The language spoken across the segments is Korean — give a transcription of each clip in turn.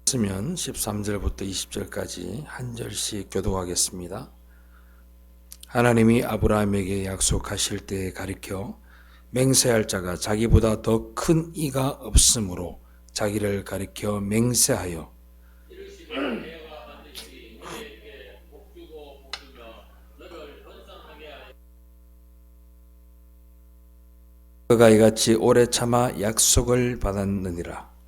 쓰면 13절부터 20절까지 한 절씩 교독하겠습니다. 하나님이 아브라함에게 약속하실 때에 가리켜 맹세할 자가 자기보다 더 큰 이가 없으므로 자기를 가리켜 맹세하여 그가 이같이 오래 참아 약속을 받았느니라.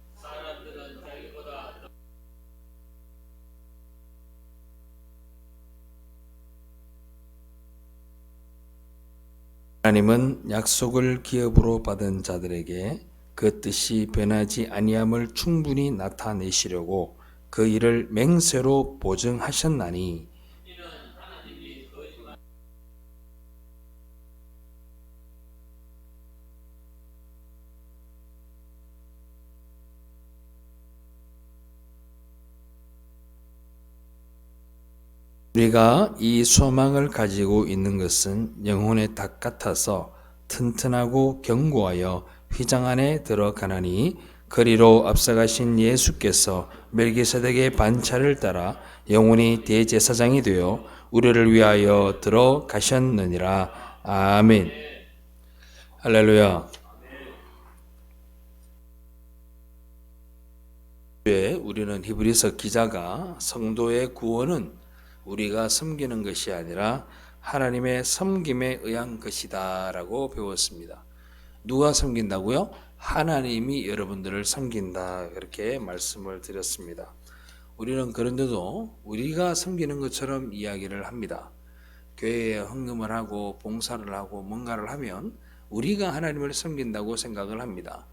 하나님은 약속을 기업으로 받은 자들에게 그 뜻이 변하지 아니함을 충분히 나타내시려고 그 일을 맹세로 보증하셨나니 우리가 이 소망을 가지고 있는 것은 영혼의 닭 같아서 튼튼하고 견고하여 휘장 안에 들어가나니 그리로 앞서가신 예수께서 멜기세덱의 반차를 따라 영원히 대제사장이 되어 우리를 위하여 들어가셨느니라. 아멘. 할렐루야. 우리는 히브리서 기자가 성도의 구원은 우리가 섬기는 것이 아니라 하나님의 섬김에 의한 것이다 라고 배웠습니다. 누가 섬긴다고요? 하나님이 여러분들을 섬긴다, 그렇게 말씀을 드렸습니다. 우리는 그런데도 우리가 섬기는 것처럼 이야기를 합니다. 교회에 헌금을 하고 봉사를 하고 뭔가를 하면 우리가 하나님을 섬긴다고 생각을 합니다.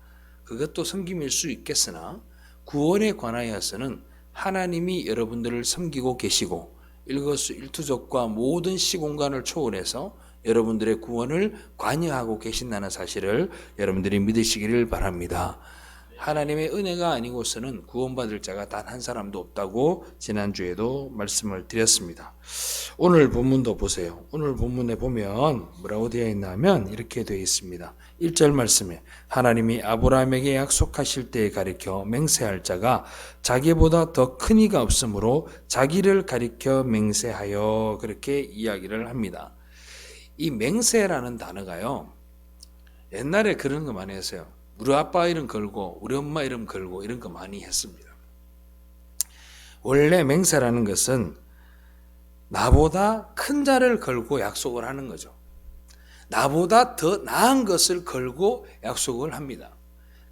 그것도 섬김일 수 있겠으나 구원에 관하여서는 하나님이 여러분들을 섬기고 계시고 일거수일투족과 모든 시공간을 초월해서 여러분들의 구원을 관여하고 계신다는 사실을 여러분들이 믿으시기를 바랍니다. 하나님의 은혜가 아니고서는 구원받을 자가 단 한 사람도 없다고 지난주에도 말씀을 드렸습니다. 오늘 본문도 보세요. 오늘 본문에 보면 뭐라고 되어 있냐면 이렇게 되어 있습니다. 1절 말씀에 하나님이 아브라함에게 약속하실 때에 가리켜 맹세할 자가 자기보다 더 큰 이가 없으므로 자기를 가리켜 맹세하여, 그렇게 이야기를 합니다. 이 맹세라는 단어가요, 옛날에 그런 거 많이 했어요. 우리 아빠 이름 걸고 우리 엄마 이름 걸고 이런 거 많이 했습니다. 원래 맹세라는 것은 나보다 큰 자를 걸고 약속을 하는 거죠. 나보다 더 나은 것을 걸고 약속을 합니다.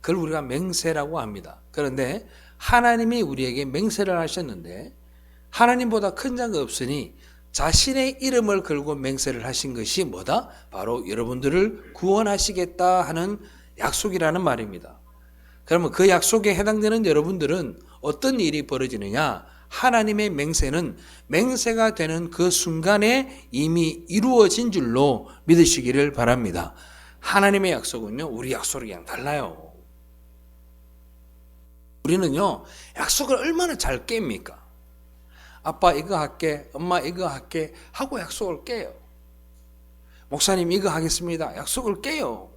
그걸 우리가 맹세라고 합니다. 그런데 하나님이 우리에게 맹세를 하셨는데 하나님보다 큰 자가 없으니 자신의 이름을 걸고 맹세를 하신 것이 뭐다? 바로 여러분들을 구원하시겠다 하는 약속이라는 말입니다. 그러면 그 약속에 해당되는 여러분들은 어떤 일이 벌어지느냐? 하나님의 맹세는 맹세가 되는 그 순간에 이미 이루어진 줄로 믿으시기를 바랍니다. 하나님의 약속은요, 우리 약속이랑 달라요. 우리는요, 약속을 얼마나 잘 깹니까? 아빠 이거 할게, 엄마 이거 할게 하고 약속을 깨요. 목사님 이거 하겠습니다. 약속을 깨요.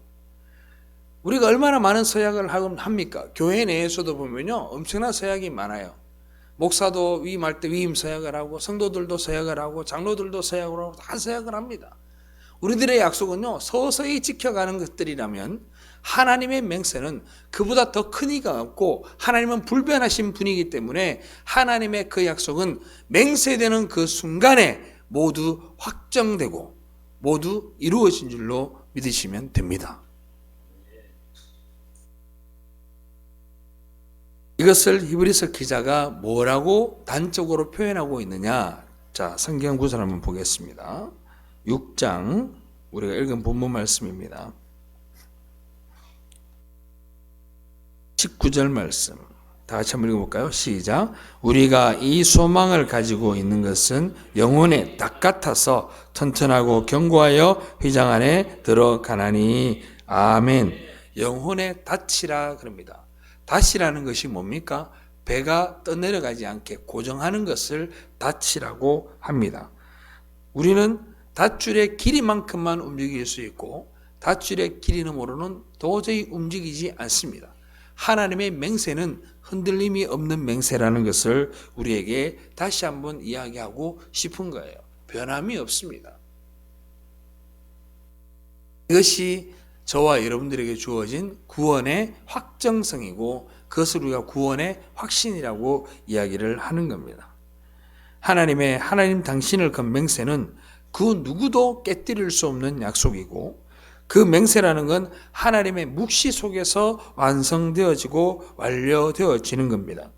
우리가 얼마나 많은 서약을 합니까? 교회 내에서도 보면요, 엄청난 서약이 많아요. 목사도 위임할 때 위임 서약을 하고 성도들도 서약을 하고 장로들도 서약을 하고 다 서약을 합니다. 우리들의 약속은요, 서서히 지켜가는 것들이라면 하나님의 맹세는 그보다 더 큰 이가 없고 하나님은 불변하신 분이기 때문에 하나님의 그 약속은 맹세되는 그 순간에 모두 확정되고 모두 이루어진 줄로 믿으시면 됩니다. 이것을 히브리서 기자가 뭐라고 단적으로 표현하고 있느냐? 자, 성경 구절 한번 보겠습니다. 6장 우리가 읽은 본문 말씀입니다. 19절 말씀 다 같이 한번 읽어볼까요? 시작. 우리가 이 소망을 가지고 있는 것은 영혼의 닭 같아서 튼튼하고 견고하여 휘장 안에 들어가나니. 아멘. 영혼의 닻이라 그럽니다. 닻이라는 것이 뭡니까? 배가 떠내려가지 않게 고정하는 것을 닻이라고 합니다. 우리는 닷줄의 길이만큼만 움직일 수 있고 닷줄의 길이는 모르는 도저히 움직이지 않습니다. 하나님의 맹세는 흔들림이 없는 맹세라는 것을 우리에게 다시 한번 이야기하고 싶은 거예요. 변함이 없습니다. 이것이 저와 여러분들에게 주어진 구원의 확정성이고 그것을 우리가 구원의 확신이라고 이야기를 하는 겁니다. 하나님 당신을 건 맹세는 그 누구도 깨뜨릴 수 없는 약속이고 그 맹세라는 건 하나님의 묵시 속에서 완성되어지고 완료되어지는 겁니다.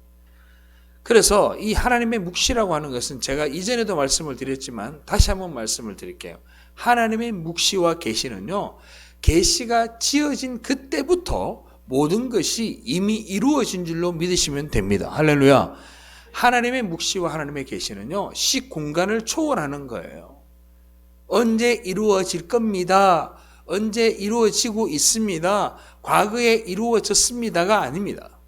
그래서 이 하나님의 묵시라고 하는 것은 제가 이전에도 말씀을 드렸지만 다시 한번 말씀을 드릴게요. 하나님의 묵시와 계시는요, 계시가 지어진 그때부터 모든 것이 이미 이루어진 줄로 믿으시면 됩니다. 할렐루야. 하나님의 묵시와 하나님의 계시는요, 시공간을 초월하는 거예요. 언제 이루어질 겁니다. 언제 이루어지고 있습니다. 과거에 이루어졌습니다가 아닙니다.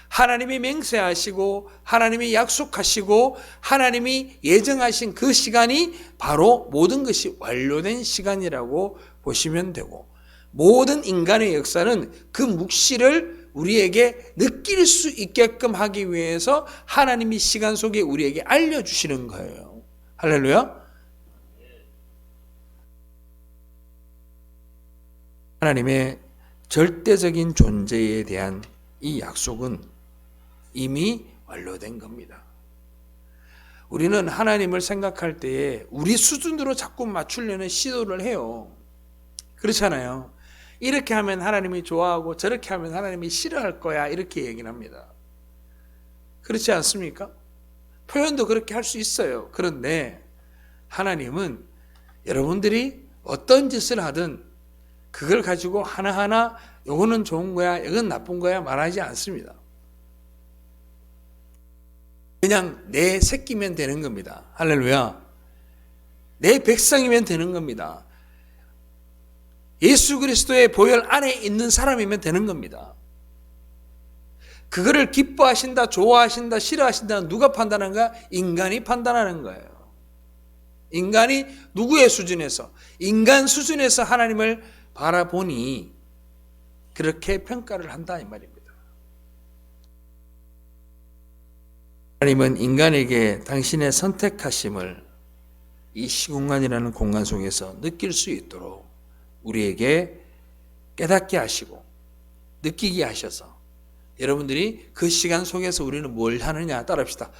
하나님이 맹세하시고 하나님이 약속하시고 하나님이 예정하신 그 시간이 바로 모든 것이 완료된 시간이라고 보시면 되고, 모든 인간의 역사는 그 묵시를 우리에게 느낄 수 있게끔 하기 위해서 하나님이 시간 속에 우리에게 알려주시는 거예요. 할렐루야. 하나님의 절대적인 존재에 대한 이 약속은 이미 완료된 겁니다. 우리는 하나님을 생각할 때에 우리 수준으로 자꾸 맞추려는 시도를 해요. 그렇잖아요. 이렇게 하면 하나님이 좋아하고 저렇게 하면 하나님이 싫어할 거야, 이렇게 얘기를 합니다. 그렇지 않습니까? 표현도 그렇게 할 수 있어요. 그런데 하나님은 여러분들이 어떤 짓을 하든 그걸 가지고 하나하나 이거는 좋은 거야, 이건 나쁜 거야 말하지 않습니다. 그냥 내 새끼면 되는 겁니다. 할렐루야. 내 백성이면 되는 겁니다. 예수 그리스도의 보혈 안에 있는 사람이면 되는 겁니다. 그거를 기뻐하신다, 좋아하신다, 싫어하신다는 누가 판단하는가? 인간이 판단하는 거예요. 인간이 누구의 수준에서? 인간 수준에서 하나님을 바라보니 그렇게 평가를 한다 이 말입니다. 하나님은 인간에게 당신의 선택하심을 이 시공간이라는 공간 속에서 느낄 수 있도록 우리에게 깨닫게 하시고 느끼게 하셔서 여러분들이 그 시간 속에서 우리는 뭘 하느냐 따라합시다.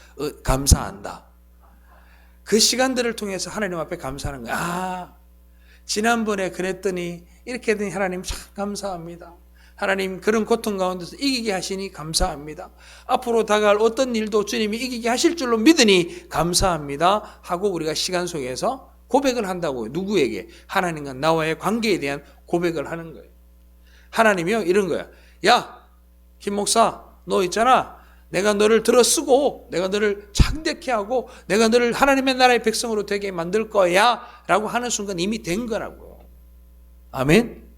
감사한다. 그 시간들을 통해서 하나님 앞에 감사하는 거야. 아, 지난번에 그랬더니 이렇게 했더니 하나님 참 감사합니다. 하나님 그런 고통 가운데서 이기게 하시니 감사합니다. 앞으로 다가올 어떤 일도 주님이 이기게 하실 줄로 믿으니 감사합니다 하고 우리가 시간 속에서 고백을 한다고요. 누구에게? 하나님과 나와의 관계에 대한 고백을 하는 거예요. 하나님이요 이런 거야. 야, 김 목사 너 있잖아. 내가 너를 들어쓰고 내가 너를 창대케 하고 내가 너를 하나님의 나라의 백성으로 되게 만들 거야 라고 하는 순간 이미 된 거라고요. 아멘.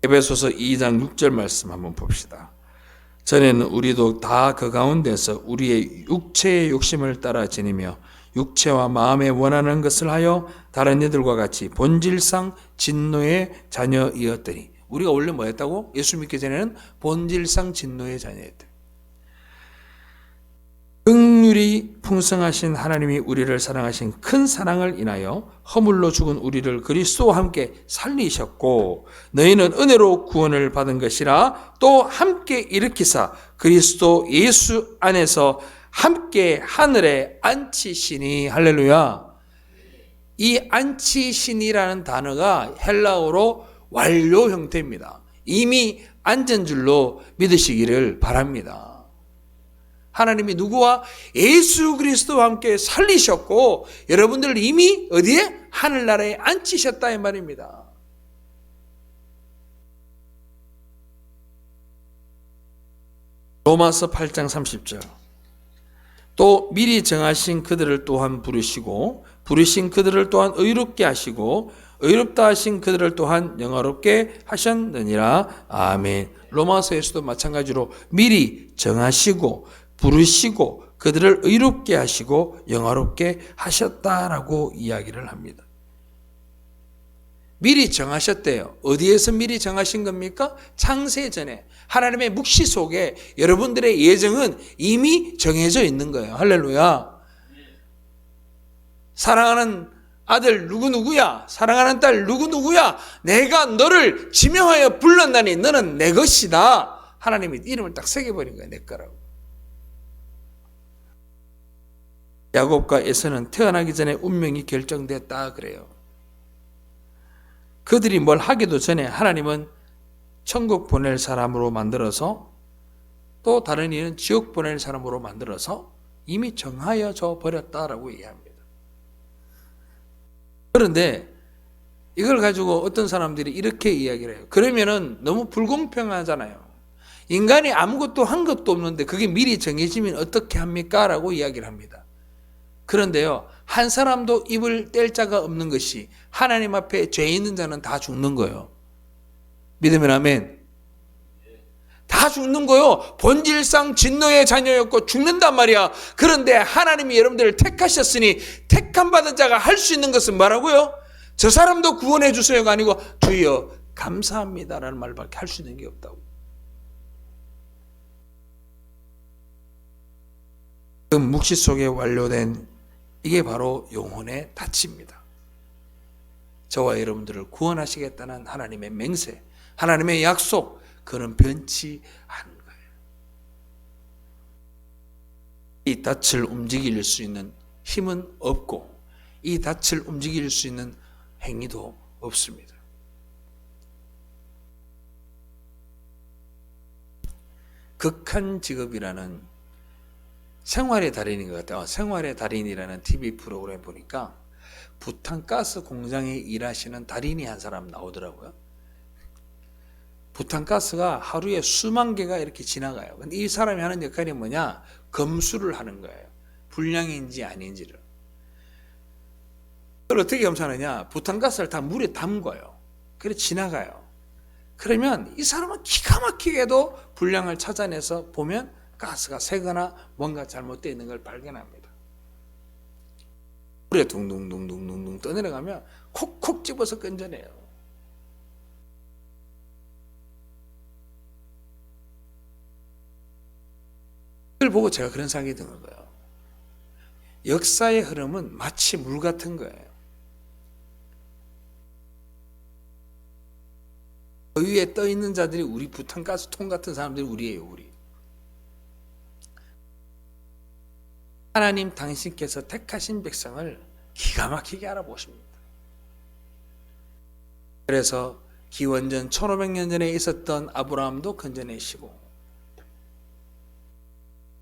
에베소서 2장 6절 말씀 한번 봅시다. 전에는 우리도 다 그 가운데서 우리의 육체의 욕심을 따라 지니며 육체와 마음에 원하는 것을 하여 다른 이들과 같이 본질상 진노의 자녀이었더니, 우리가 원래 뭐였다고? 예수 믿기 전에는 본질상 진노의 자녀였다. 긍휼이 풍성하신 하나님이 우리를 사랑하신 큰 사랑을 인하여 허물로 죽은 우리를 그리스도와 함께 살리셨고 너희는 은혜로 구원을 받은 것이라 또 함께 일으키사 그리스도 예수 안에서 함께 하늘에 앉히시니. 할렐루야. 이 앉히시니라는 단어가 헬라어로 완료 형태입니다. 이미 앉은 줄로 믿으시기를 바랍니다. 하나님이 누구와? 예수 그리스도와 함께 살리셨고 여러분들을 이미 어디에? 하늘나라에 앉히셨다 이 말입니다. 로마서 8장 30절. 또 미리 정하신 그들을 또한 부르시고 부르신 그들을 또한 의롭게 하시고 의롭다 하신 그들을 또한 영화롭게 하셨느니라. 아멘. 로마서에서도 마찬가지로 미리 정하시고 부르시고 그들을 의롭게 하시고 영화롭게 하셨다라고 이야기를 합니다. 미리 정하셨대요. 어디에서 미리 정하신 겁니까? 창세전에 하나님의 묵시 속에 여러분들의 예정은 이미 정해져 있는 거예요. 할렐루야. 사랑하는 아들 누구누구야, 사랑하는 딸 누구누구야, 내가 너를 지명하여 불렀나니 너는 내 것이다. 하나님이 이름을 딱 새겨버린 거예요. 내 거라고. 야곱과 에서는 태어나기 전에 운명이 결정됐다 그래요. 그들이 뭘 하기도 전에 하나님은 천국 보낼 사람으로 만들어서, 또 다른 이는 지옥 보낼 사람으로 만들어서 이미 정하여져 버렸다라고 이해합니다. 그런데 이걸 가지고 어떤 사람들이 이렇게 이야기를 해요. 그러면은 너무 불공평하잖아요. 인간이 아무것도 한 것도 없는데 그게 미리 정해지면 어떻게 합니까? 라고 이야기를 합니다. 그런데요, 한 사람도 입을 뗄 자가 없는 것이 하나님 앞에 죄 있는 자는 다 죽는 거예요. 믿으면 아멘. 다 죽는 거요. 본질상 진노의 자녀였고 죽는단 말이야. 그런데 하나님이 여러분들을 택하셨으니 택함 받은 자가 할 수 있는 것은 뭐라고요? 저 사람도 구원해 주세요가 아니고 주여 감사합니다라는 말밖에 할 수 있는 게 없다고. 그 묵시 속에 완료된 이게 바로 영혼의 다치입니다. 저와 여러분들을 구원하시겠다는 하나님의 맹세, 하나님의 약속, 그는 변치 않은 거예요. 이 닻을 움직일 수 있는 힘은 없고 이 닻을 움직일 수 있는 행위도 없습니다. 극한 직업이라는 생활의 달인인 것 같아요. 생활의 달인이라는 TV 프로그램 보니까 부탄가스 공장에 일하시는 달인이 한 사람 나오더라고요. 부탄가스가 하루에 수만 개가 이렇게 지나가요. 근데 이 사람이 하는 역할이 뭐냐? 검수를 하는 거예요. 불량인지 아닌지를. 그걸 어떻게 검사하느냐? 부탄가스를 다 물에 담궈요. 그래 지나가요. 그러면 이 사람은 기가 막히게도 불량을 찾아내서 보면 가스가 새거나 뭔가 잘못되어 있는 걸 발견합니다. 물에 둥둥둥둥둥 떠내려가면 콕콕 집어서 건져내요. 그걸 보고 제가 그런 생각이 드는 거예요. 역사의 흐름은 마치 물 같은 거예요. 그 위에 떠 있는 자들이 우리 부탄가스통 같은 사람들이 우리예요, 우리. 하나님 당신께서 택하신 백성을 기가 막히게 알아보십니다. 그래서 기원전 1500년 전에 있었던 아브라함도 건져내시고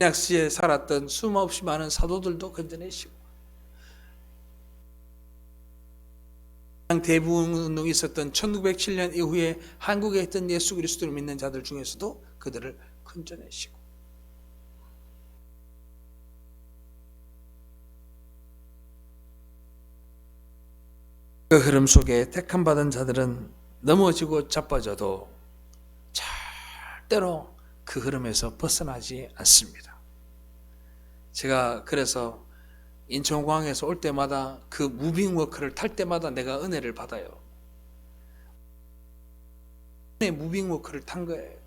약시에 살았던 수없이 많은 사도들도 건져내시고 대부운동이 있었던 1907년 이후에 한국에 있던 예수 그리스도를 믿는 자들 중에서도 그들을 건져내시고 그 흐름 속에 택함받은 자들은 넘어지고 자빠져도 절대로 그 흐름에서 벗어나지 않습니다. 제가 그래서 인천공항에서 올 때마다 그 무빙워크를 탈 때마다 내가 은혜를 받아요. 무빙워크를 탄 거예요.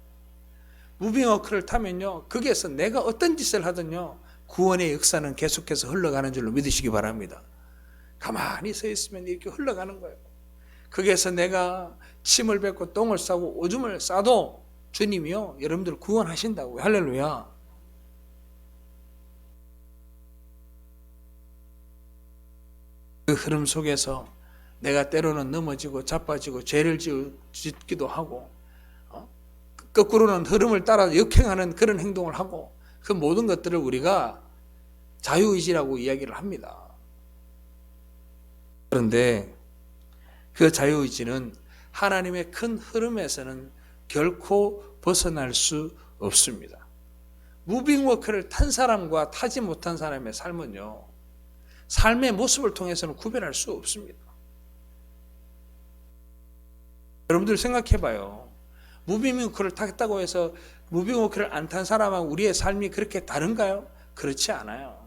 무빙워크를 타면요, 거기에서 내가 어떤 짓을 하든요, 구원의 역사는 계속해서 흘러가는 줄로 믿으시기 바랍니다. 가만히 서 있으면 이렇게 흘러가는 거예요. 거기에서 내가 침을 뱉고 똥을 싸고 오줌을 싸도 주님이요, 여러분들 구원하신다고요. 할렐루야. 그 흐름 속에서 내가 때로는 넘어지고 자빠지고 죄를 짓기도 하고 거꾸로는 흐름을 따라 역행하는 그런 행동을 하고 그 모든 것들을 우리가 자유의지라고 이야기를 합니다. 그런데 그 자유의지는 하나님의 큰 흐름에서는 결코 벗어날 수 없습니다. 무빙워크를 탄 사람과 타지 못한 사람의 삶은요, 삶의 모습을 통해서는 구별할 수 없습니다. 여러분들 생각해봐요. 무빙워크를 탔다고 해서 무빙워크를 안 탄 사람하고 우리의 삶이 그렇게 다른가요? 그렇지 않아요.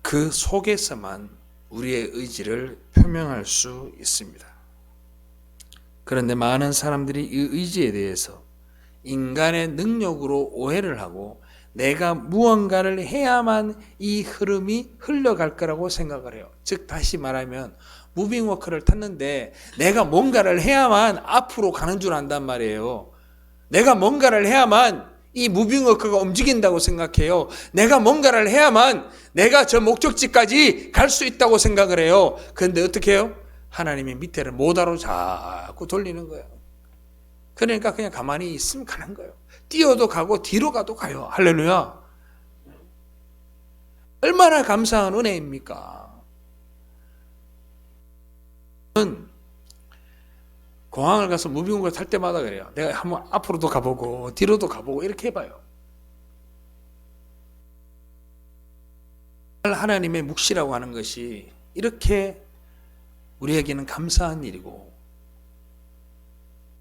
그 속에서만 우리의 의지를 표명할 수 있습니다. 그런데 많은 사람들이 이 의지에 대해서 인간의 능력으로 오해를 하고 내가 무언가를 해야만 이 흐름이 흘러갈 거라고 생각을 해요. 즉 다시 말하면 무빙워커를 탔는데 내가 뭔가를 해야만 앞으로 가는 줄 안단 말이에요. 내가 뭔가를 해야만 이 무빙워커가 움직인다고 생각해요. 내가 뭔가를 해야만 내가 저 목적지까지 갈 수 있다고 생각을 해요. 그런데 어떻게 해요? 하나님의 밑에를 모다로 자꾸 돌리는 거예요. 그러니까 그냥 가만히 있으면 가는 거예요. 뛰어도 가고 뒤로 가도 가요. 할렐루야. 얼마나 감사한 은혜입니까? 저는 공항을 가서 무빙워커 탈 때마다 그래요. 내가 한번 앞으로도 가보고 뒤로도 가보고 이렇게 해봐요. 하나님의 묵시라고 하는 것이 이렇게 우리에게는 감사한 일이고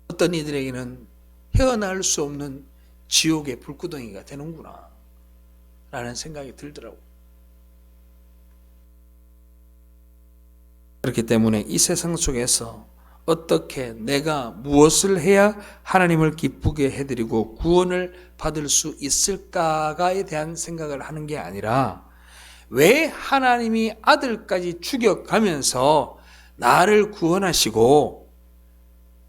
어떤 이들에게는 헤어나올 수 없는 지옥의 불구덩이가 되는구나 라는 생각이 들더라고요. 그렇기 때문에 이 세상 속에서 어떻게 내가 무엇을 해야 하나님을 기쁘게 해드리고 구원을 받을 수 있을까에 대한 생각을 하는 게 아니라 왜 하나님이 아들까지 죽여가면서 나를 구원하시고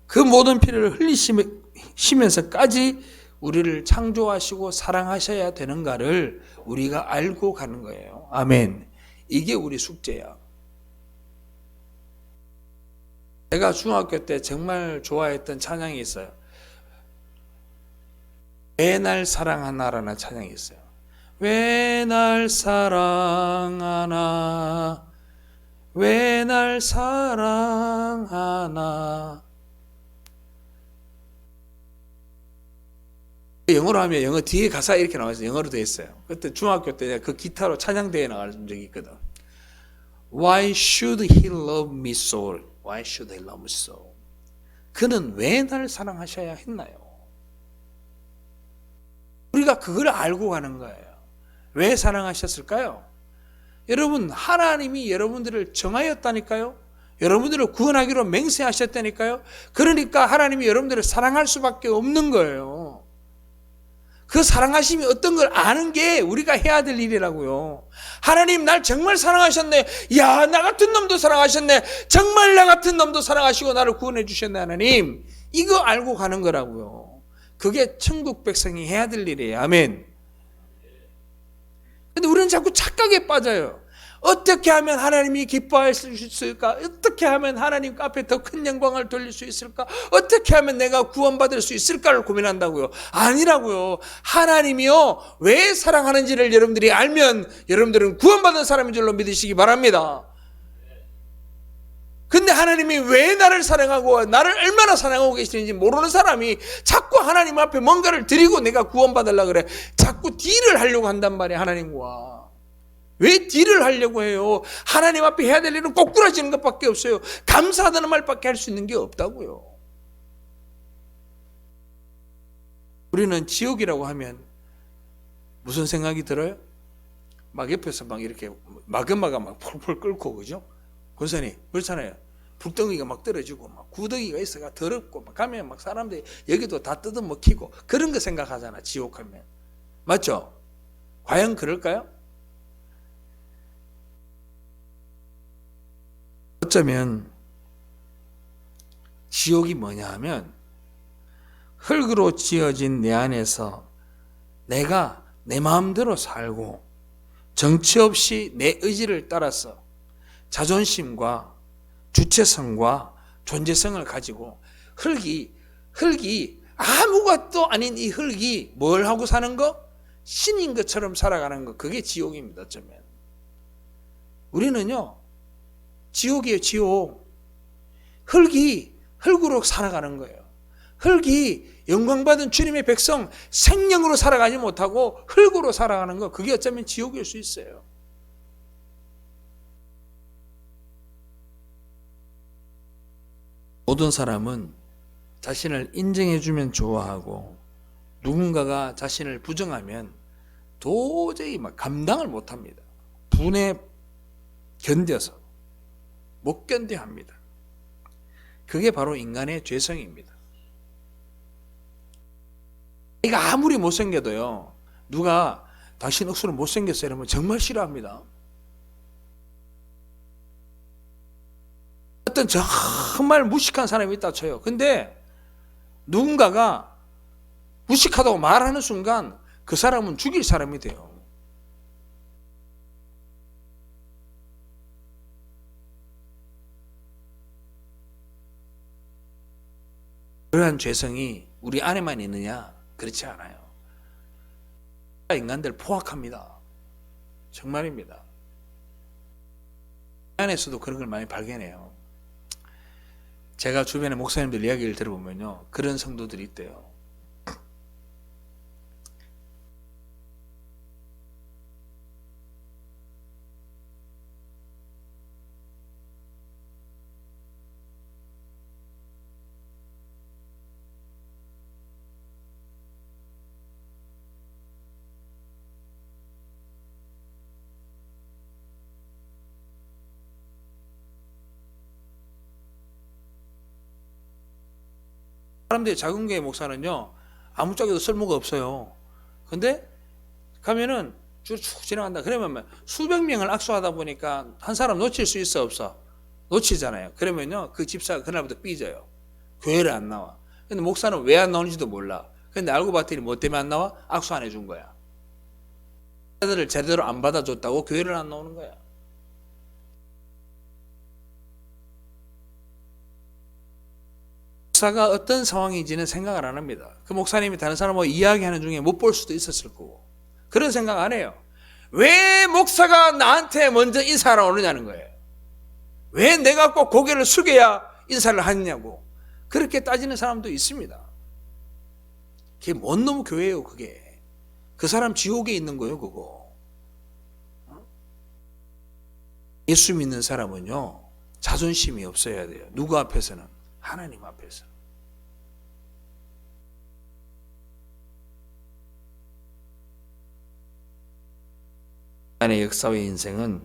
그 모든 피를 흘리시면서까지 우리를 창조하시고 사랑하셔야 되는가를 우리가 알고 가는 거예요. 아멘. 이게 우리 숙제야. 제가 중학교 때 정말 좋아했던 찬양이 있어요. 왜 날 사랑하나라는 찬양이 있어요. 왜 날 사랑하나, 왜 날 사랑하나. 영어로 하면 영어 뒤에 가사 이렇게 나와있어요. 영어로 되어 있어요. 그때 중학교 때 그 기타로 찬양대회 나간 적이 있거든. Why should he love me so? Why should he love me so? 그는 왜 날 사랑하셔야 했나요? 우리가 그걸 알고 가는 거예요. 왜 사랑하셨을까요? 여러분, 하나님이 여러분들을 정하였다니까요. 여러분들을 구원하기로 맹세하셨다니까요. 그러니까 하나님이 여러분들을 사랑할 수밖에 없는 거예요. 그 사랑하심이 어떤 걸 아는 게 우리가 해야 될 일이라고요. 하나님 날 정말 사랑하셨네. 야, 나 같은 놈도 사랑하셨네. 정말 나 같은 놈도 사랑하시고 나를 구원해 주셨네. 하나님, 이거 알고 가는 거라고요. 그게 천국 백성이 해야 될 일이에요. 아멘. 근데 우리는 자꾸 착각에 빠져요. 어떻게 하면 하나님이 기뻐할 수 있을까? 어떻게 하면 하나님 앞에 더 큰 영광을 돌릴 수 있을까? 어떻게 하면 내가 구원받을 수 있을까를 고민한다고요. 아니라고요. 하나님이요, 왜 사랑하는지를 여러분들이 알면 여러분들은 구원받은 사람인 줄로 믿으시기 바랍니다. 근데 하나님이 왜 나를 사랑하고 나를 얼마나 사랑하고 계시는지 모르는 사람이 자꾸 하나님 앞에 뭔가를 드리고 내가 구원받으려고 그래. 자꾸 딜을 하려고 한단 말이에요. 하나님과. 왜 딜을 하려고 해요? 하나님 앞에 해야 될 일은 꼬꾸라지는 것밖에 없어요. 감사하다는 말밖에 할 수 있는 게 없다고요. 우리는 지옥이라고 하면 무슨 생각이 들어요? 막 옆에서 막 이렇게 마그마가 막 폴폴 끓고, 그죠? 권사님, 그렇잖아요. 불덩이가 막 떨어지고 막 구덩이가 있어가 더럽고 막 가면 막 사람들이 여기도 다 뜯어먹히고 그런 거 생각하잖아. 지옥하면. 맞죠? 과연 그럴까요? 어쩌면 지옥이 뭐냐 하면 흙으로 지어진 내 안에서 내가 내 마음대로 살고 정치 없이 내 의지를 따라서 자존심과 주체성과 존재성을 가지고 흙이 아무것도 아닌 이 흙이 뭘 하고 사는 거? 신인 것처럼 살아가는 거. 그게 지옥입니다. 어쩌면. 우리는요, 지옥이에요. 지옥. 흙으로 살아가는 거예요. 흙이 영광받은 주님의 백성 생명으로 살아가지 못하고 흙으로 살아가는 거, 그게 어쩌면 지옥일 수 있어요. 모든 사람은 자신을 인정해주면 좋아하고 누군가가 자신을 부정하면 도저히 막 감당을 못합니다. 분에 견뎌서 못 견뎌 합니다. 그게 바로 인간의 죄성입니다. 내가 아무리 못생겨도요, 누가 당신 억수로 못생겼어요 이러면 정말 싫어합니다. 어떤 정말 무식한 사람이 있다 쳐요. 근데 누군가가 무식하다고 말하는 순간 그 사람은 죽일 사람이 돼요. 그러한 죄성이 우리 안에만 있느냐? 그렇지 않아요. 인간들 포악합니다. 정말입니다. 안에서도 그런 걸 많이 발견해요. 제가 주변에 목사님들 이야기를 들어보면요, 그런 성도들이 있대요. 사람들이 작은 교회 목사는요, 아무짝에도 쓸모가 없어요. 근데 가면은 쭉 지나간다. 그러면 수백 명을 악수하다 보니까 한 사람 놓칠 수 있어 없어? 놓치잖아요. 그러면요, 그 집사가 그날부터 삐져요. 교회를 안 나와. 근데 목사는 왜 안 나오는지도 몰라. 근데 알고 봤더니 뭐 때문에 안 나와? 악수 안 해준 거야. 애들을 제대로 안 받아줬다고 교회를 안 나오는 거야. 목사가 어떤 상황인지는 생각을 안 합니다. 그 목사님이 다른 사람하고 이야기하는 중에 못 볼 수도 있었을 거고, 그런 생각 안 해요. 왜 목사가 나한테 먼저 인사를 오느냐는 거예요. 왜 내가 꼭 고개를 숙여야 인사를 하느냐고, 그렇게 따지는 사람도 있습니다. 그게 뭔 놈의 교회예요. 그게 그 사람 지옥에 있는 거예요. 그거. 예수 믿는 사람은요, 자존심이 없어야 돼요. 누구 앞에서는? 하나님 앞에서. 인간의 역사의 인생은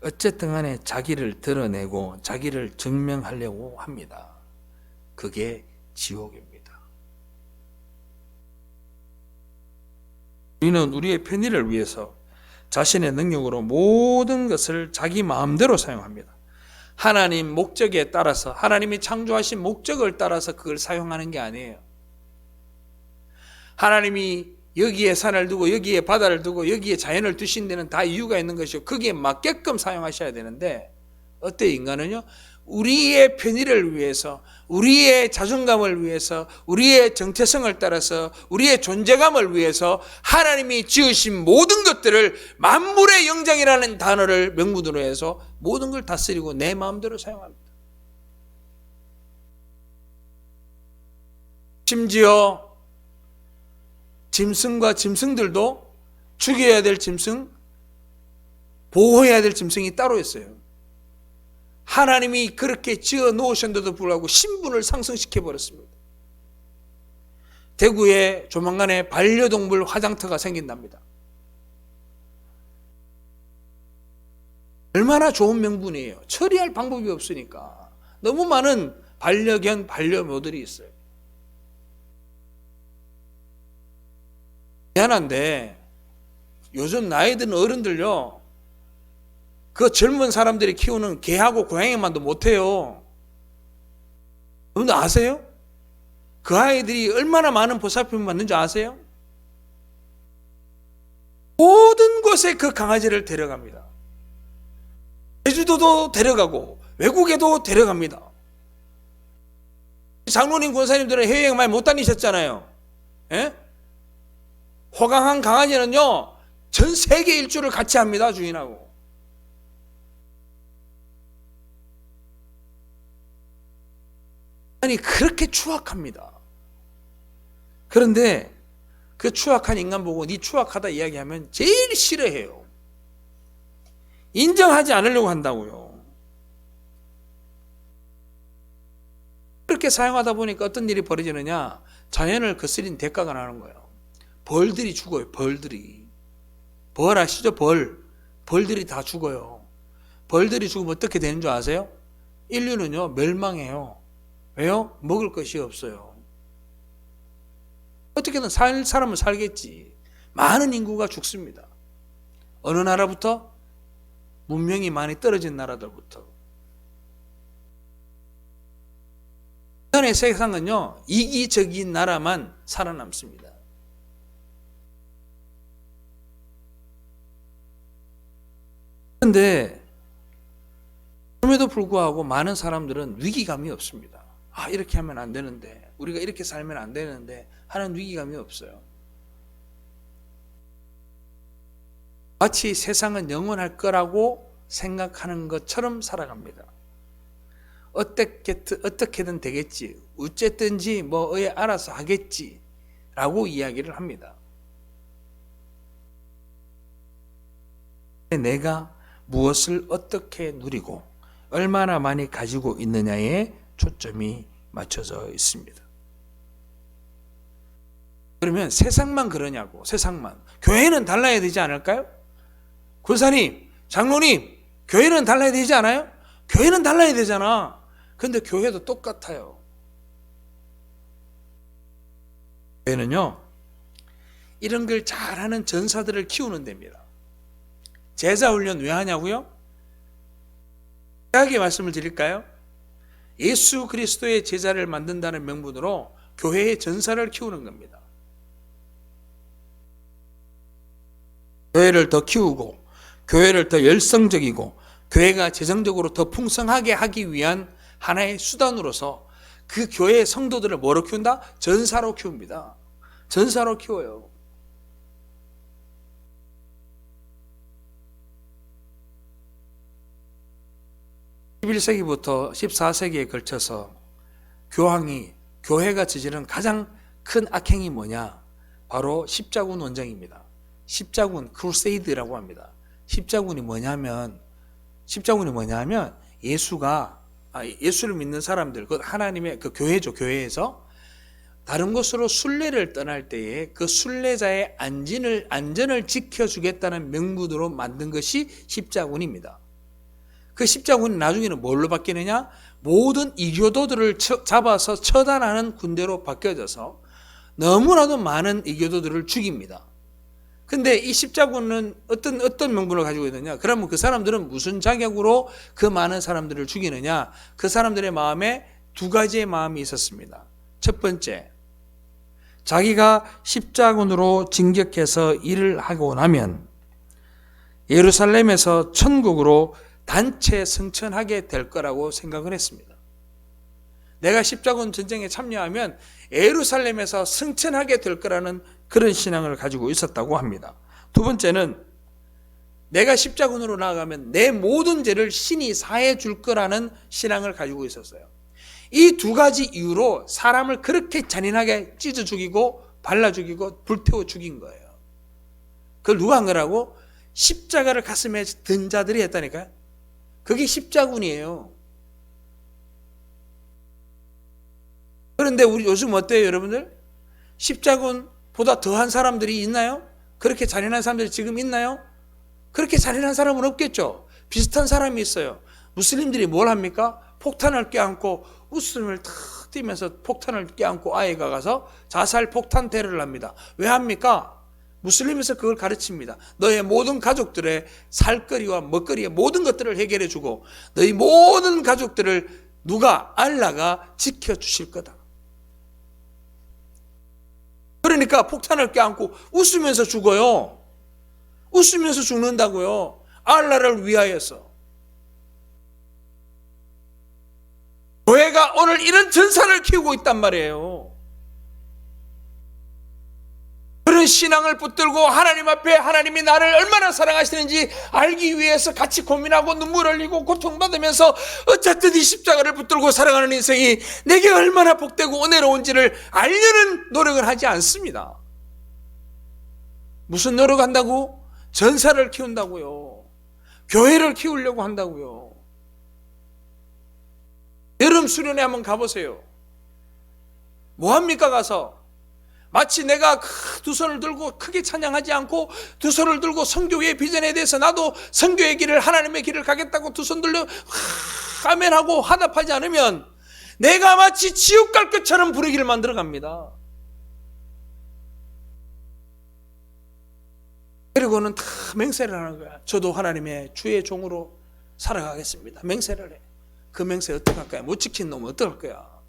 어쨌든 간에 자기를 드러내고 자기를 증명하려고 합니다. 그게 지옥입니다. 우리는 우리의 편의를 위해서 자신의 능력으로 모든 것을 자기 마음대로 사용합니다. 하나님 목적에 따라서, 하나님이 창조하신 목적을 따라서 그걸 사용하는 게 아니에요. 하나님이 여기에 산을 두고 여기에 바다를 두고 여기에 자연을 두신 데는 다 이유가 있는 것이고 거기에 맞게끔 사용하셔야 되는데, 어때 인간은요? 우리의 편의를 위해서, 우리의 자존감을 위해서, 우리의 정체성을 따라서, 우리의 존재감을 위해서 하나님이 지으신 모든 것들을, 만물의 영장이라는 단어를 명분으로 해서 모든 걸 다스리고 내 마음대로 사용합니다. 심지어 짐승과 짐승들도 죽여야 될 짐승, 보호해야 될 짐승이 따로 있어요. 하나님이 그렇게 지어 놓으셨는데도 불구하고 신분을 상승시켜 버렸습니다. 대구에 조만간에 반려동물 화장터가 생긴답니다. 얼마나 좋은 명분이에요. 처리할 방법이 없으니까. 너무 많은 반려견, 반려묘들이 있어요. 미안한데 요즘 나이 든 어른들요, 그 젊은 사람들이 키우는 개하고 고양이만도 못해요. 여러분들 아세요? 그 아이들이 얼마나 많은 보살핌을 받는지 아세요? 모든 곳에 그 강아지를 데려갑니다. 제주도도 데려가고 외국에도 데려갑니다. 장로님 권사님들은 해외여행 많이 못 다니셨잖아요. 예? 호강한 강아지는요, 전 세계 일주를 같이 합니다. 주인하고. 아니 그렇게 추악합니다. 그런데 그 추악한 인간 보고 네 추악하다 이야기하면 제일 싫어해요. 인정하지 않으려고 한다고요. 그렇게 사용하다 보니까 어떤 일이 벌어지느냐, 자연을 거스린 대가가 나는 거예요. 벌들이 죽어요. 벌들이. 벌 아시죠? 벌들이 다 죽어요. 벌들이 죽으면 어떻게 되는 줄 아세요? 인류는요, 멸망해요. 왜요? 먹을 것이 없어요. 어떻게든 살 사람은 살겠지. 많은 인구가 죽습니다. 어느 나라부터? 문명이 많이 떨어진 나라들부터. 전의 세상은요, 이기적인 나라만 살아남습니다. 그런데 그럼에도 불구하고 많은 사람들은 위기감이 없습니다. 아, 이렇게 하면 안 되는데, 우리가 이렇게 살면 안 되는데 하는 위기감이 없어요. 마치 세상은 영원할 거라고 생각하는 것처럼 살아갑니다. 어떻게든 되겠지, 어쨌든지 알아서 하겠지 라고 이야기를 합니다. 내가 무엇을 어떻게 누리고 얼마나 많이 가지고 있느냐에 초점이 맞춰져 있습니다. 그러면 세상만 그러냐고. 세상만. 교회는 달라야 되지 않을까요? 권사님, 장로님, 교회는 달라야 되지 않아요? 교회는 달라야 되잖아. 근데 교회도 똑같아요. 교회는요, 이런 걸 잘하는 전사들을 키우는 데입니다. 제자 훈련 왜 하냐고요? 정확하게 말씀을 드릴까요? 예수 그리스도의 제자를 만든다는 명분으로 교회의 전사를 키우는 겁니다. 교회를 더 키우고, 교회를 더 열성적이고, 교회가 재정적으로 더 풍성하게 하기 위한 하나의 수단으로서 그 교회의 성도들을 뭐로 키운다? 전사로 키웁니다. 전사로 키워요. 11세기부터 14세기에 걸쳐서 교회가 저지른 가장 큰 악행이 뭐냐? 바로 십자군 원정입니다. 십자군, 크루세이드라고 합니다. 십자군이 뭐냐면 예수를 믿는 사람들, 그 하나님의 그 교회죠. 교회에서 다른 곳으로 순례를 떠날 때에 그 순례자의 안전을 지켜주겠다는 명분으로 만든 것이 십자군입니다. 그 십자군이 나중에는 뭘로 바뀌느냐? 모든 이교도들을 잡아서 처단하는 군대로 바뀌어져서 너무나도 많은 이교도들을 죽입니다. 근데 이 십자군은 어떤 명분을 가지고 있느냐? 그러면 그 사람들은 무슨 자격으로 그 많은 사람들을 죽이느냐? 그 사람들의 마음에 두 가지의 마음이 있었습니다. 첫 번째, 자기가 십자군으로 진격해서 일을 하고 나면 예루살렘에서 천국으로 단체 승천하게 될 거라고 생각을 했습니다. 내가 십자군 전쟁에 참여하면 예루살렘에서 승천하게 될 거라는 그런 신앙을 가지고 있었다고 합니다. 두 번째는 내가 십자군으로 나아가면 내 모든 죄를 신이 사해 줄 거라는 신앙을 가지고 있었어요. 이 두 가지 이유로 사람을 그렇게 잔인하게 찢어 죽이고 발라 죽이고 불태워 죽인 거예요. 그걸 누가 한 거라고? 십자가를 가슴에 든 자들이 했다니까요. 그게 십자군이에요. 그런데 우리 요즘 어때요, 여러분들? 십자군보다 더한 사람들이 있나요? 그렇게 잔인한 사람들이 지금 있나요? 그렇게 잔인한 사람은 없겠죠. 비슷한 사람이 있어요. 무슬림들이 뭘 합니까? 폭탄을 껴안고 웃음을 탁 띄면서 폭탄을 껴안고 아이가 가서 자살 폭탄 테러를 합니다. 왜 합니까? 무슬림에서 그걸 가르칩니다. 너의 모든 가족들의 살거리와 먹거리의 모든 것들을 해결해 주고 너희 모든 가족들을 알라가 지켜주실 거다. 그러니까 폭탄을 껴안고 웃으면서 죽어요. 웃으면서 죽는다고요. 알라를 위하여서. 교회가 오늘 이런 전사를 키우고 있단 말이에요. 그런 신앙을 붙들고 하나님 앞에 하나님이 나를 얼마나 사랑하시는지 알기 위해서 같이 고민하고 눈물 흘리고 고통받으면서 어쨌든 이 십자가를 붙들고 살아가는 인생이 내게 얼마나 복되고 은혜로운지를 알려는 노력을 하지 않습니다. 무슨 노력한다고? 전사를 키운다고요. 교회를 키우려고 한다고요. 여름 수련회 한번 가보세요. 뭐합니까 가서? 마치 내가 두 손을 들고 크게 찬양하지 않고 두 손을 들고 선교의 비전에 대해서 나도 선교의 길을 하나님의 길을 가겠다고 두 손 들려 아멘하고 화답하지 않으면 내가 마치 지옥 갈 것처럼 부르기를 만들어 갑니다. 그리고는 다 맹세를 하는 거야. 저도 하나님의 주의 종으로 살아가겠습니다. 맹세를 해. 그 맹세 어떡할 거야? 못 지킨 놈은 어떡할 거야?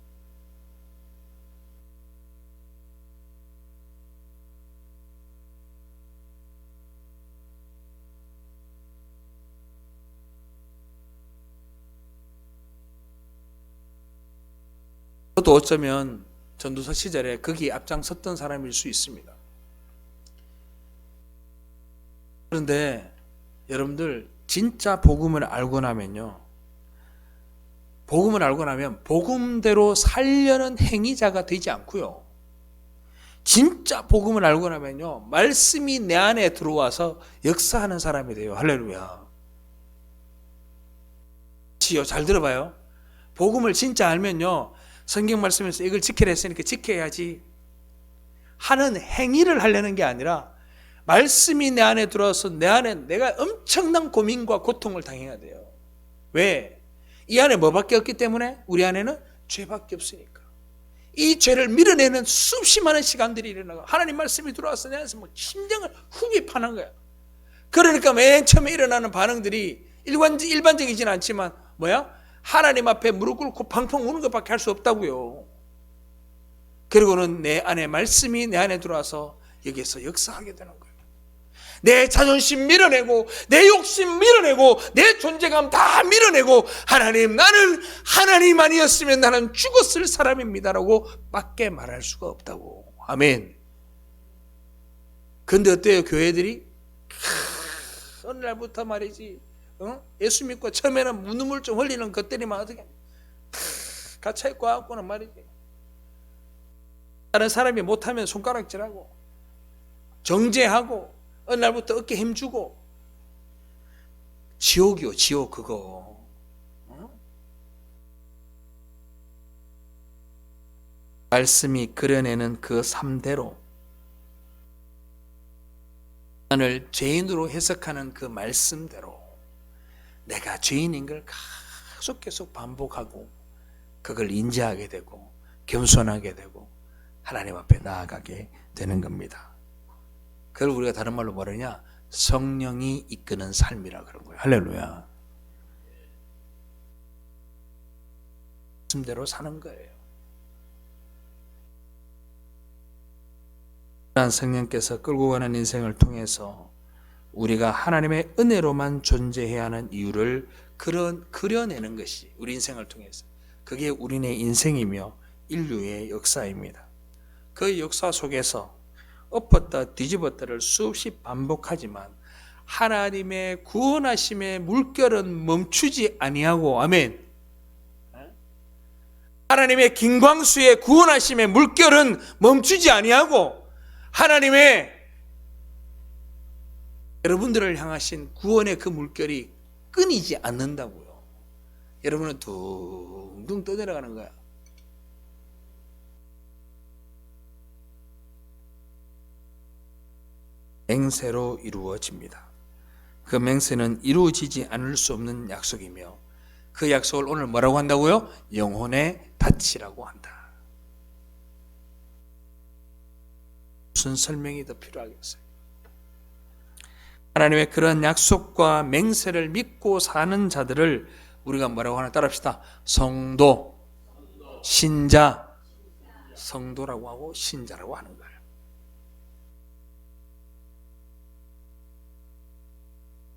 저도 어쩌면 전도사 시절에 거기 앞장섰던 사람일 수 있습니다. 그런데 여러분들 진짜 복음을 알고 나면요, 복음을 알고 나면 복음대로 살려는 행위자가 되지 않고요, 진짜 복음을 알고 나면요, 말씀이 내 안에 들어와서 역사하는 사람이 돼요. 할렐루야. 잘 들어봐요. 복음을 진짜 알면요, 성경 말씀에서 이걸 지키라 했으니까 지켜야지 하는 행위를 하려는 게 아니라 말씀이 내 안에 들어와서 내 안에 내가 엄청난 고민과 고통을 당해야 돼요. 왜? 이 안에 뭐밖에 없기 때문에? 우리 안에는 죄밖에 없으니까. 이 죄를 밀어내는 수없이 많은 시간들이 일어나고 하나님 말씀이 들어와서 내 안에서 뭐 심장을 흡입하는 거야. 그러니까 맨 처음에 일어나는 반응들이 일반적이진 않지만 뭐야? 하나님 앞에 무릎 꿇고 팡팡 우는 것밖에 할 수 없다고요. 그리고는 내 안에 말씀이 내 안에 들어와서 여기에서 역사하게 되는 거예요. 내 자존심 밀어내고 내 욕심 밀어내고 내 존재감 다 밀어내고 하나님, 나는 하나님 아니었으면 나는 죽었을 사람입니다라고 밖에 말할 수가 없다고. 아멘. 근데 어때요? 교회들이 어느 날부터 말이지, 예수 믿고 처음에는 눈물 좀 흘리는 것들이면 어떻게 같이 입고 와갖고는 말이지, 다른 사람이 못하면 손가락질하고 정죄하고 어느 날부터 어깨 힘주고. 지옥이요, 지옥. 그거 말씀이 그려내는 그 삶대로 나를 죄인으로 해석하는 그 말씀대로 내가 죄인인 걸 계속 반복하고 그걸 인지하게 되고 겸손하게 되고 하나님 앞에 나아가게 되는 겁니다. 그걸 우리가 다른 말로 뭐라냐? 성령이 이끄는 삶이라 그런 거예요. 할렐루야. 말씀대로 사는 거예요. 성령께서 끌고 가는 인생을 통해서 우리가 하나님의 은혜로만 존재해야 하는 이유를 그려내는 것이 우리 인생을 통해서, 그게 우리네 인생이며 인류의 역사입니다. 그 역사 속에서 엎었다 뒤집었다를 수없이 반복하지만 하나님의 구원하심의 물결은 멈추지 아니하고, 아멘. 하나님의 김광수의 구원하심의 물결은 멈추지 아니하고 하나님의 여러분들을 향하신 구원의 그 물결이 끊이지 않는다고요. 여러분은 둥둥 떠내려가는 거야. 맹세로 이루어집니다. 그 맹세는 이루어지지 않을 수 없는 약속이며 그 약속을 오늘 뭐라고 한다고요? 영혼의 닻이라고 한다. 무슨 설명이 더 필요하겠어요? 하나님의 그런 약속과 맹세를 믿고 사는 자들을 우리가 뭐라고 하나 따라합시다. 성도, 신자, 성도라고 하고 신자라고 하는 거예요.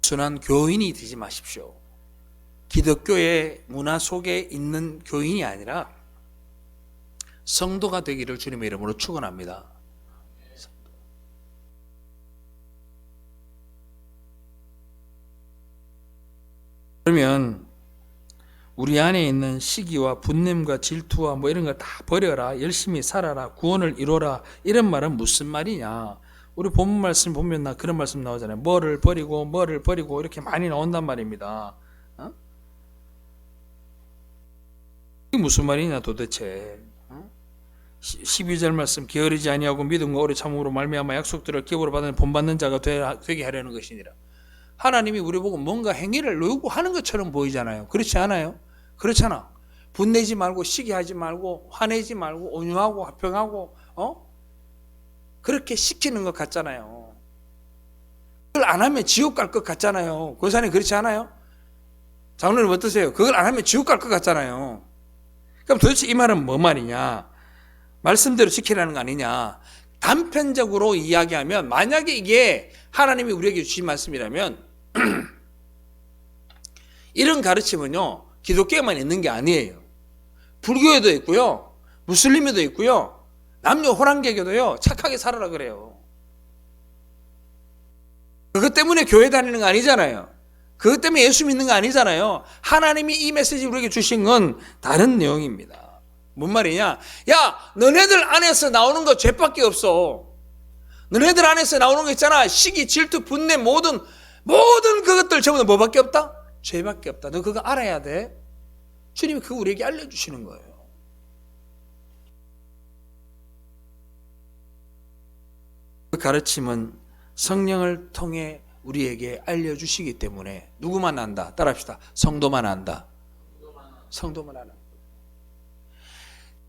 순한 교인이 되지 마십시오. 기독교의 문화 속에 있는 교인이 아니라 성도가 되기를 주님의 이름으로 축원합니다. 그러면 우리 안에 있는 시기와 분냄과 질투와 뭐 이런 거 다 버려라, 열심히 살아라, 구원을 이뤄라, 이런 말은 무슨 말이냐? 우리 본문 말씀 보면 그런 말씀 나오잖아요. 뭐를 버리고 이렇게 많이 나온단 말입니다. 이게 무슨 말이냐 도대체? 12절 말씀 게으르지 아니하고 믿음과 오래 참음으로 말미암아 약속들을 기업으로 받는 본받는 자가 되게 하려는 것이니라. 하나님이 우리 보고 뭔가 행위를 요구하는 것처럼 보이잖아요. 그렇지 않아요? 그렇잖아. 분내지 말고 시기하지 말고 화내지 말고 온유하고 화평하고 그렇게 시키는 것 같잖아요. 그걸 안 하면 지옥 갈 것 같잖아요. 고사님 그렇지 않아요? 장로님 어떠세요? 그걸 안 하면 지옥 갈 것 같잖아요. 그럼 도대체 이 말은 뭐 말이냐? 말씀대로 지키라는 거 아니냐? 단편적으로 이야기하면 만약에 이게 하나님이 우리에게 주신 말씀이라면 이런 가르침은요 기독교에만 있는 게 아니에요. 불교에도 있고요, 무슬림에도 있고요, 남녀 호랑개교도요 착하게 살아라 그래요. 그것 때문에 교회 다니는 거 아니잖아요. 그것 때문에 예수 믿는 거 아니잖아요. 하나님이 이 메시지 우리에게 주신 건 다른 내용입니다. 뭔 말이냐? 야, 너네들 안에서 나오는 거 죄밖에 없어. 너네들 안에서 나오는 거 있잖아. 시기, 질투, 분내, 모든 그것들 전부 다 뭐밖에 없다? 죄밖에 없다. 너 그거 알아야 돼. 주님이 그거 우리에게 알려주시는 거예요. 그 가르침은 성령을 통해 우리에게 알려주시기 때문에 누구만 안다? 따라합시다. 성도만 안다. 성도만 안다.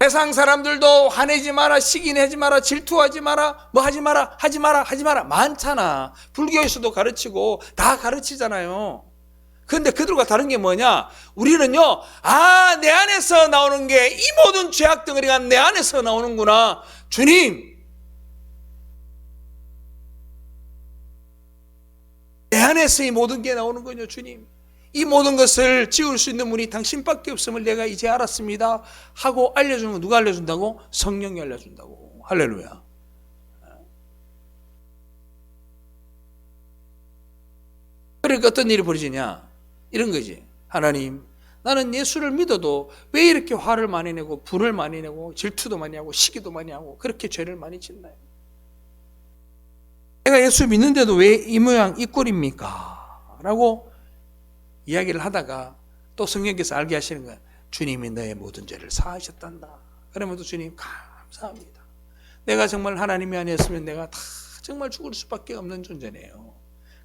세상 사람들도 화내지 마라, 시기내지 마라, 질투하지 마라, 뭐 하지 마라, 하지 마라, 하지 마라 많잖아. 불교에서도 가르치고 다 가르치잖아요. 그런데 그들과 다른 게 뭐냐? 우리는요, 내 안에서 나오는 게 이 모든 죄악 덩어리가 내 안에서 나오는구나. 주님, 내 안에서 이 모든 게 나오는 거요, 주님. 이 모든 것을 지울 수 있는 분이 당신밖에 없음을 내가 이제 알았습니다 하고 알려주는 건 누가 알려준다고? 성령이 알려준다고. 할렐루야. 그러니까 어떤 일이 벌어지냐? 이런 거지. 하나님, 나는 예수를 믿어도 왜 이렇게 화를 많이 내고 분을 많이 내고 질투도 많이 하고 시기도 많이 하고 그렇게 죄를 많이 짓나요? 내가 예수 믿는데도 왜 이 모양 이 꼴입니까? 라고 이야기를 하다가 또 성령께서 알게 하시는 거야. 주님이 너의 모든 죄를 사하셨단다. 그러면 또 주님 감사합니다. 내가 정말 하나님이 아니었으면 내가 다 정말 죽을 수밖에 없는 존재네요.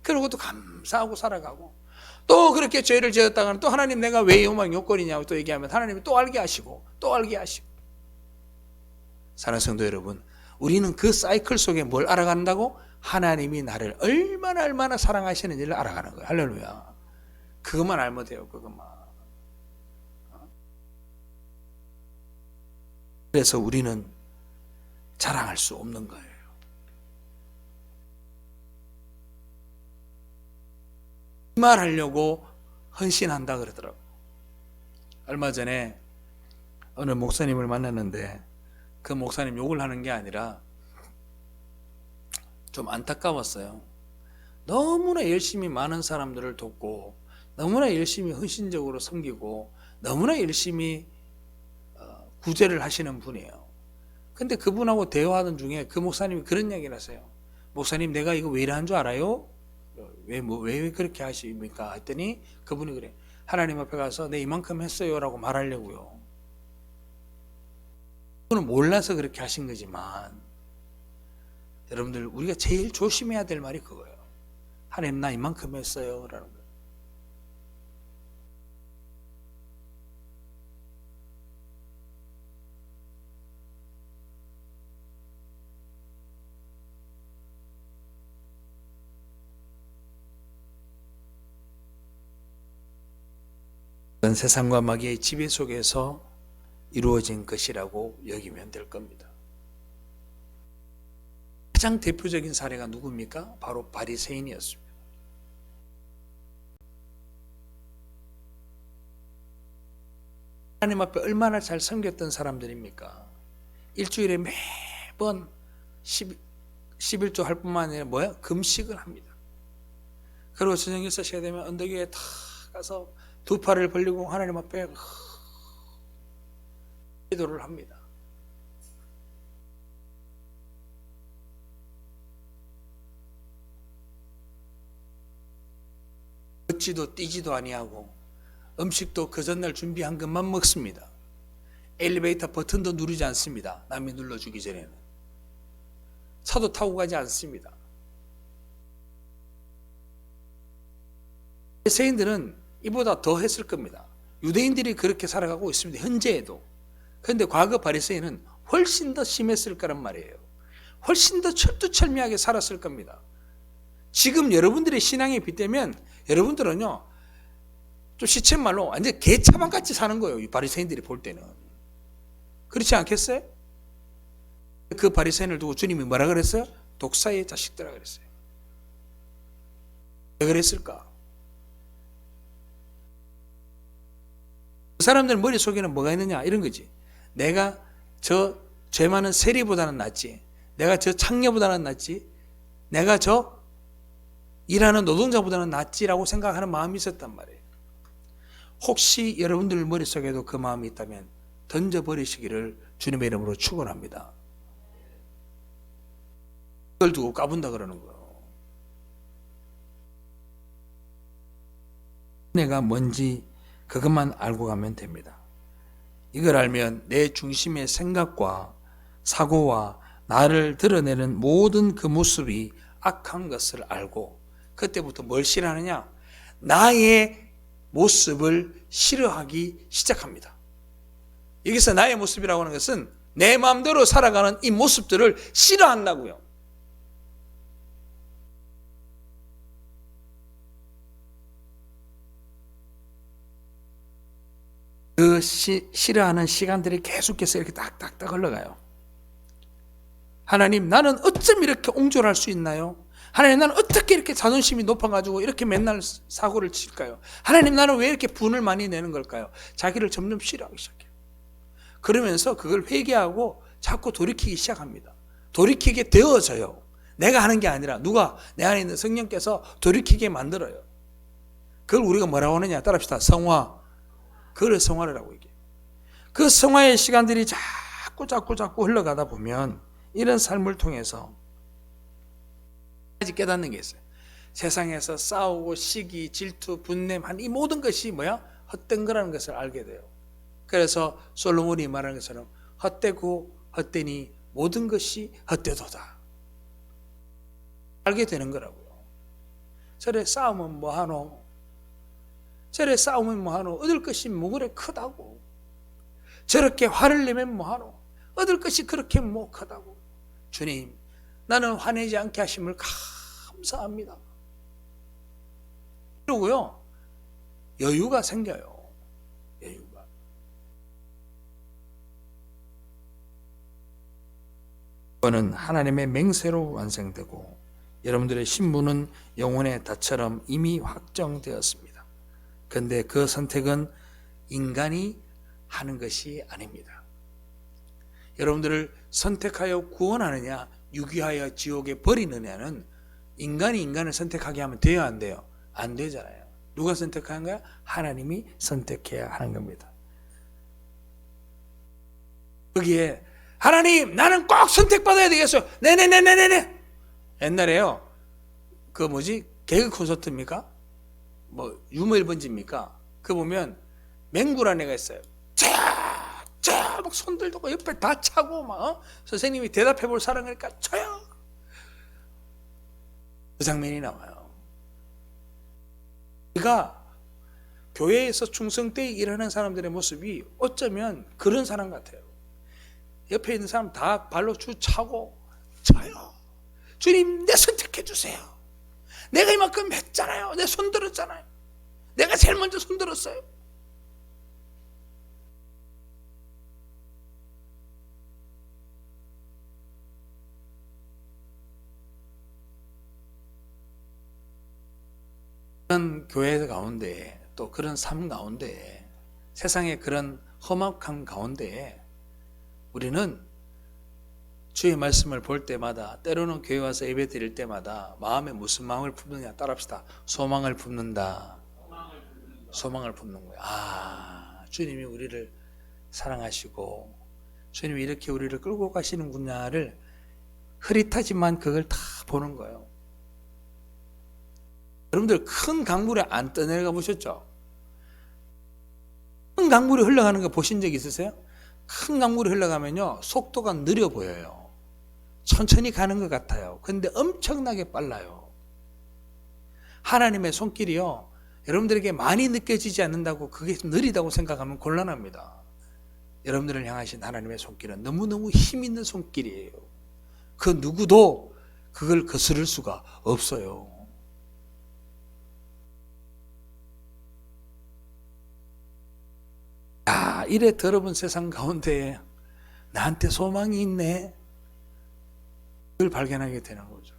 그러고 또 감사하고 살아가고 또 그렇게 죄를 지었다가는 또 하나님 내가 왜 이 모양 요건이냐고 또 얘기하면 하나님이 또 알게 하시고 또 알게 하시고. 사랑하는 성도 여러분, 우리는 그 사이클 속에 뭘 알아간다고? 하나님이 나를 얼마나 사랑하시는지를 알아가는 거예요. 할렐루야. 그것만 알면 돼요. 그것만. 그래서 우리는 자랑할 수 없는 거예요. 이 말 하려고 헌신한다 그러더라고. 얼마 전에 어느 목사님을 만났는데 그 목사님 욕을 하는 게 아니라 좀 안타까웠어요. 너무나 열심히 많은 사람들을 돕고 너무나 열심히 헌신적으로 섬기고 너무나 열심히 구제를 하시는 분이에요. 근데 그분하고 대화하던 중에 그 목사님이 그런 얘기를 하세요. 목사님, 내가 이거 왜 이러는 줄 알아요? 왜 그렇게 하십니까? 했더니 그분이 그래. 하나님 앞에 가서 내 이만큼 했어요 라고 말하려고요. 그분은 몰라서 그렇게 하신 거지만 여러분들, 우리가 제일 조심해야 될 말이 그거예요. 하나님, 나 이만큼 했어요 라는 거예요. 세상과 마귀의 지배 속에서 이루어진 것이라고 여기면 될 겁니다. 가장 대표적인 사례가 누굽니까? 바로 바리새인이었습니다. 하나님 앞에 얼마나 잘 섬겼던 사람들입니까? 일주일에 매번 11조 할 뿐만 아니라 금식을 합니다. 그리고 저녁 6시가 되면 언덕 위에 다 가서 두 팔을 벌리고 하나님 앞에 기도를 합니다. 걷지도 뛰지도 아니하고 음식도 그 전날 준비한 것만 먹습니다. 엘리베이터 버튼도 누르지 않습니다. 남이 눌러주기 전에는. 차도 타고 가지 않습니다. 바리새인들은 이보다 더 했을 겁니다. 유대인들이 그렇게 살아가고 있습니다. 현재에도. 그런데 과거 바리새인은 훨씬 더 심했을 거란 말이에요. 훨씬 더 철두철미하게 살았을 겁니다. 지금 여러분들의 신앙에 빗대면 여러분들은요, 좀 시쳇말로 완전 개차반같이 사는 거예요. 이 바리새인들이 볼 때는. 그렇지 않겠어요? 그 바리새인을 두고 주님이 뭐라 그랬어요? 독사의 자식들아 그랬어요. 왜 그랬을까? 그 사람들 머릿속에는 뭐가 있느냐 이런 거지. 내가 저 죄 많은 세리보다는 낫지, 내가 저 창녀보다는 낫지, 내가 저 일하는 노동자보다는 낫지라고 생각하는 마음이 있었단 말이에요. 혹시 여러분들 머릿속에도 그 마음이 있다면 던져버리시기를 주님의 이름으로 축원합니다. 그걸 두고 까분다 그러는 거예요. 내가 뭔지 그것만 알고 가면 됩니다. 이걸 알면 내 중심의 생각과 사고와 나를 드러내는 모든 그 모습이 악한 것을 알고 그때부터 뭘 싫어하느냐? 나의 모습을 싫어하기 시작합니다. 여기서 나의 모습이라고 하는 것은 내 마음대로 살아가는 이 모습들을 싫어한다고요. 그 싫어하는 시간들이 계속해서 이렇게 딱딱딱 흘러가요. 하나님, 나는 어쩜 이렇게 옹졸할 수 있나요? 하나님, 나는 어떻게 이렇게 자존심이 높아가지고 이렇게 맨날 사고를 칠까요? 하나님, 나는 왜 이렇게 분을 많이 내는 걸까요? 자기를 점점 싫어하기 시작해요. 그러면서 그걸 회개하고 자꾸 돌이키기 시작합니다. 돌이키게 되어져요. 내가 하는 게 아니라 누가? 내 안에 있는 성령께서 돌이키게 만들어요. 그걸 우리가 뭐라고 하느냐? 따라합시다. 성화. 그걸 성화라고 얘기해요. 그 성화의 시간들이 자꾸 흘러가다 보면 이런 삶을 통해서 깨닫는 게 있어요. 세상에서 싸우고 시기, 질투, 분냄, 이 모든 것이 뭐야? 헛된 거라는 것을 알게 돼요. 그래서 솔로몬이 말하는 것처럼 헛되고 헛되니 모든 것이 헛되도다. 알게 되는 거라고요. 저래 싸우면 뭐하노? 저래 싸우면 뭐하노? 얻을 것이 뭐 그래 크다고. 저렇게 화를 내면 뭐하노? 얻을 것이 그렇게 뭐 크다고. 주님, 나는 화내지 않게 하심을 감사합니다. 그러고요, 여유가 생겨요. 여유가. 그거는 하나님의 맹세로 완성되고 여러분들의 신분은 영혼의 다처럼 이미 확정되었습니다. 그런데 그 선택은 인간이 하는 것이 아닙니다. 여러분들을 선택하여 구원하느냐, 유기하여 지옥에 버리느냐는 인간이 인간을 선택하게 하면 돼요, 안 돼요? 안 되잖아요. 누가 선택하는 거야? 하나님이 선택해야 하는 겁니다. 거기에 하나님, 나는 꼭 선택받아야 되겠어요. 네네네네네. 옛날에요, 개그 콘서트입니까? 유머 1번지입니까? 그거 보면 맹구라는 애가 있어요. 막 손들고 옆에 다 차고 선생님이 대답해 볼 사람이니까 쳐요. 그 장면이 나와요. 우리가 교회에서 충성되게 일하는 사람들의 모습이 어쩌면 그런 사람 같아요. 옆에 있는 사람 다 발로 차고 쳐요. 주님, 내 선택해 주세요. 내가 이만큼 했잖아요. 내 손 들었잖아요. 내가 제일 먼저 손 들었어요. 그런 교회 가운데, 또 그런 삶 가운데, 세상의 그런 험악함 가운데 우리는 주의 말씀을 볼 때마다, 때로는 교회 와서 예배 드릴 때마다 마음에 무슨 마음을 품느냐? 따라합시다. 소망을 품는다. 소망을 품는 거야. 주님이 우리를 사랑하시고 주님이 이렇게 우리를 끌고 가시는구나를 흐릿하지만 그걸 다 보는 거예요. 여러분들 큰 강물에 안 떠내려가 보셨죠? 큰 강물이 흘러가는 거 보신 적 있으세요? 큰 강물이 흘러가면요 속도가 느려 보여요. 천천히 가는 것 같아요. 근데 엄청나게 빨라요. 하나님의 손길이요 여러분들에게 많이 느껴지지 않는다고 그게 느리다고 생각하면 곤란합니다. 여러분들을 향하신 하나님의 손길은 너무너무 힘 있는 손길이에요. 그 누구도 그걸 거스를 수가 없어요. 야, 이래 더러운 세상 가운데 나한테 소망이 있네. 그걸 발견하게 되는 거죠.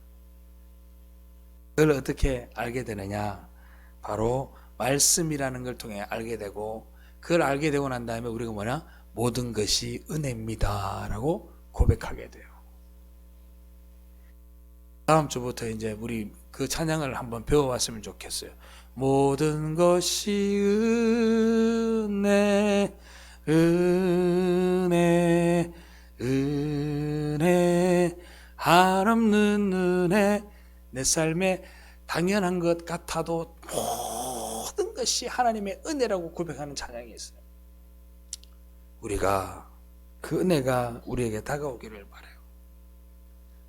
그걸 어떻게 알게 되느냐? 바로 말씀이라는 걸 통해 알게 되고, 그걸 알게 되고 난 다음에 우리가 뭐냐? 모든 것이 은혜입니다 라고 고백하게 돼요. 다음 주부터 이제 우리 그 찬양을 한번 배워왔으면 좋겠어요. 모든 것이 은혜, 은혜, 은혜, 한없는 은혜. 내 삶에 당연한 것 같아도 모든 것이 하나님의 은혜라고 고백하는 찬양이 있어요. 우리가 그 은혜가 우리에게 다가오기를 바라요.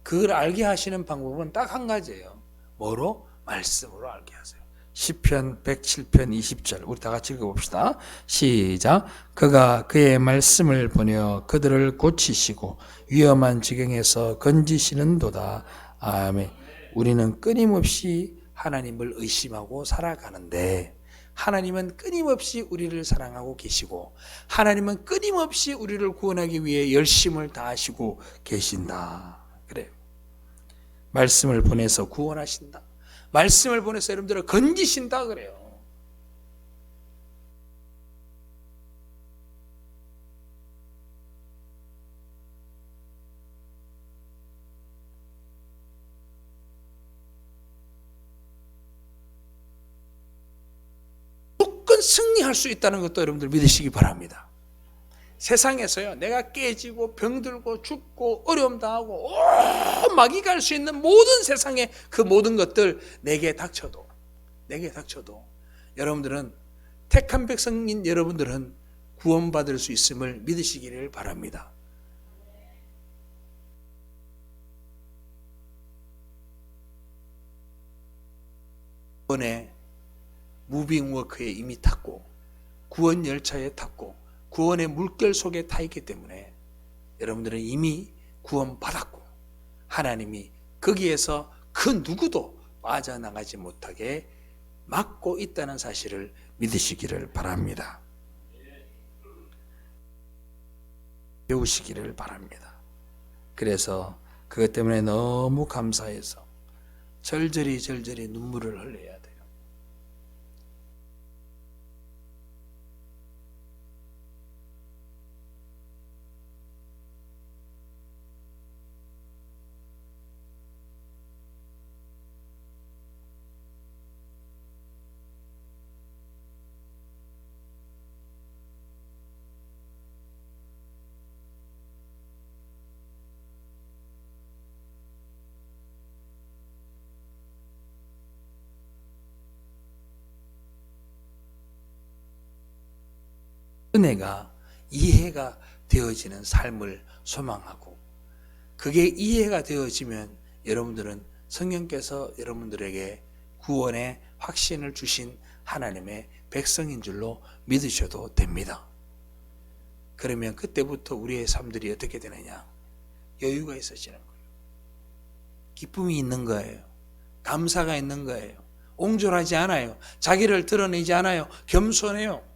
그걸 알게 하시는 방법은 딱 한 가지예요. 뭐로? 말씀으로 알게 하세요. 시편 107편 20절 우리 다 같이 읽어봅시다. 시작. 그가 그의 말씀을 보내어 그들을 고치시고 위험한 지경에서 건지시는도다. 아멘. 우리는 끊임없이 하나님을 의심하고 살아가는데 하나님은 끊임없이 우리를 사랑하고 계시고 하나님은 끊임없이 우리를 구원하기 위해 열심을 다하시고 계신다. 그래요. 말씀을 보내서 구원하신다. 말씀을 보내서 여러분들을 건지신다 그래요. 무조건 승리할 수 있다는 것도 여러분들 믿으시기 바랍니다. 세상에서요 내가 깨지고 병들고 죽고 어려움 당하고 마귀가 할 수 있는 모든 세상의 그 모든 것들 내게 닥쳐도 여러분들은 택한 백성인 여러분들은 구원받을 수 있음을 믿으시기를 바랍니다. 구원의 무빙워크에 이미 탔고 구원 열차에 탔고 구원의 물결 속에 타 있기 때문에 여러분들은 이미 구원받았고 하나님이 거기에서 그 누구도 빠져나가지 못하게 막고 있다는 사실을 믿으시기를 바랍니다. 배우시기를 바랍니다. 그래서 그것 때문에 너무 감사해서 절절히 눈물을 흘려야 돼요. 은혜가 이해가 되어지는 삶을 소망하고 그게 이해가 되어지면 여러분들은 성령께서 여러분들에게 구원의 확신을 주신 하나님의 백성인 줄로 믿으셔도 됩니다. 그러면 그때부터 우리의 삶들이 어떻게 되느냐? 여유가 있어지는 거예요. 기쁨이 있는 거예요. 감사가 있는 거예요. 옹졸하지 않아요. 자기를 드러내지 않아요. 겸손해요.